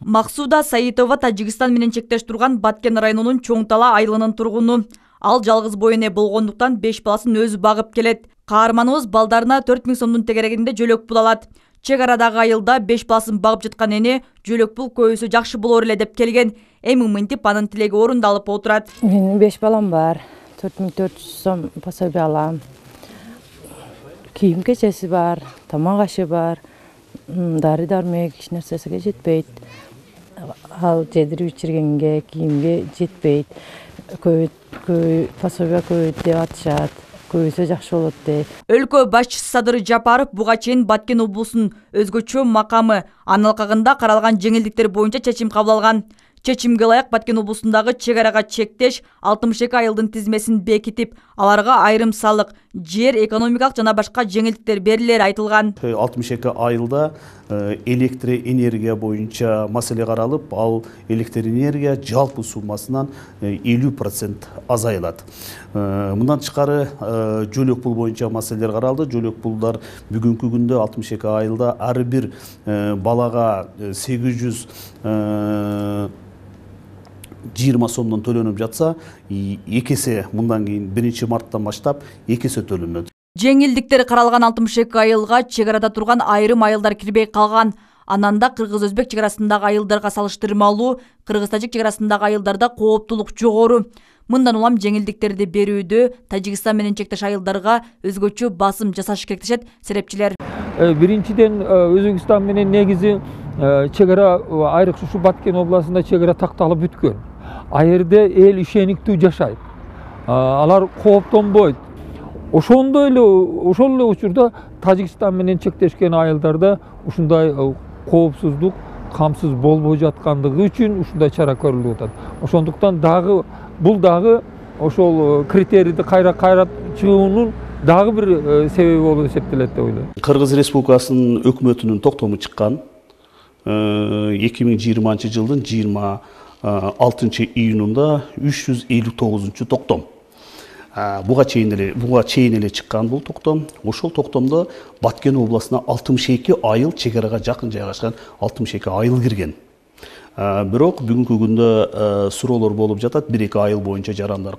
Максуда Саитова Тажикстан менен чектеш турган Баткен районунун Чоң Тала айылынын тургуну. Ал жалгыз бой эне болгондуктан 5 баласын өзү багып келет. Каарманыбыз балдарына 4000 сомдун тегерегинде жөлөк пул алат. Чек арадагы айылда 5 баласын багып жаткан эне жөлөк пул көбөйсө жакшы болор эле деп келген. Эми мынтип анын тилеги орундалып отурат. Менин 5 балам бар. 4400 сом пособие алам. Кийим кечеси бар, тамак ашы бар. Дары дармек эч нерсесиге жетпейт. Ал жедирип ичиргенге, кийимге жетпейт. Көй пособие көбөйт деп атышат. Көбөйсө жакшы болот дейт. Өлкө башчысы Садыр Жапаров буга чейин Баткен облусунун өзгөчө макамы аналкагында каралган жеңилдиктер боюнча чечим кабыл алган. Чечимге ылайык Баткен облусундагы чек арага чектеш 62 айылдын тизмесин бекитип, аларга айрым салык, жер, экономикалык жана башка жеңилдиктер берилери айтылган. 62 айылда электр энергия боюнча маселе каралып, ал электр энергия жалпы суммасынан 50% азайылат. Мындан тышкары жөлөк пул боюнча маселелер каралды. Жөлөк пулдар бүгүнкү күндө 62 айылда ар бир балага 800 20 сомдон төлөнүп жатса, экесе мындан кийин 1-марттан баштап экесе төлөнөт. Жеңилдиктер каралган 62 айылга чек арада турган айрым айылдар кирбей калган. Ананда кыргыз-өзбек чек арасындагы айылдарга салыштырмалуу, кыргыз-тажик чек арасындагы айылдарда кооптулук жогору. Мындан улам жеңилдиктерди берүүдө Тажикстан менен чектеш айылдарга өзгөчө басым жасаш керек дешет серепчилер. Биринчиден Өзбекстан менен негизи чек ара айрыкча ушу Баткен областында чек ара такталып бүткөн. Ал жерде эл ишениктүү жашайт. Алар кооптонбойт. Ошол эле учурда Тажикстан менен чектешкен айылдарда ушундай коопсуздук, камсыз болбой жаткандыгы үчүн ушундай чара көрүлүп атат. Ошондуктан дагы бул дагы ошол критерийди кайрап чыгуунун дагы бир себеби болуп эсептелет деп ойлойм. Кыргыз Республикасынын өкмөтүнүн токтому чыккан 2020 жылдын 26 июнунда 359 токтом. Буга чейин эле чыккан бул токтом. Ошол токтомдо Баткен областына 62 айыл, чек арага жакын жайгашкан 62 айыл кирген. Бирок бүгүнкү күндө суроолор болуп жатат, 1-2 айыл боюнча жарандар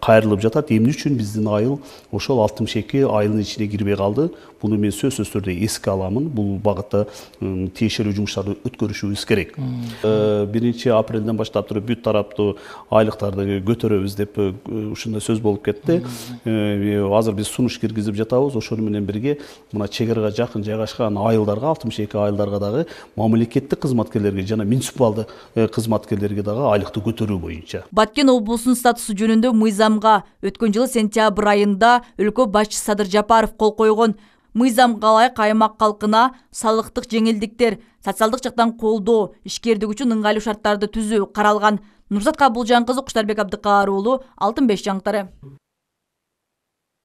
кайрылып жатат. Эмне үчүн биздин айыл ошол 62 айылдын ичине кирбей калды? Буну мен сөзсүз түрдө эске аламын. Бул багытта тиешелүү жумуштарды өткөрүшүбүз керек. 1-апрелден баштап туруп бүт тараптуу айлыктарды көтөрөбүз деп ушундай сөз болуп кетти. Азыр биз сунуш киргизип жатабыз. Ошону менен бирге мына чек арага жакын жайгашкан айылдарга, 62 айылдарга дагы мамлекеттик кызматкерлерге жана муниципалдык кызматкерлерге дагы айлыкты көтөрүү боюнча. Баткен облусунун статусу жөнүндө мыйзамга өткөн жылы сентябрь айында өлкө башчысы Садыр Жапаров кол койгон. Мыйзамга ылайык аймак калкына салыктык жеңилдиктер, социалдык жактан колдоо, ишкердик үчүн ыңгайлуу шарттарды түзүү каралган. Нурсат Кабылжан кызы, Куштарбек Абдыкаар уулу, Алтын 5 жаңтары.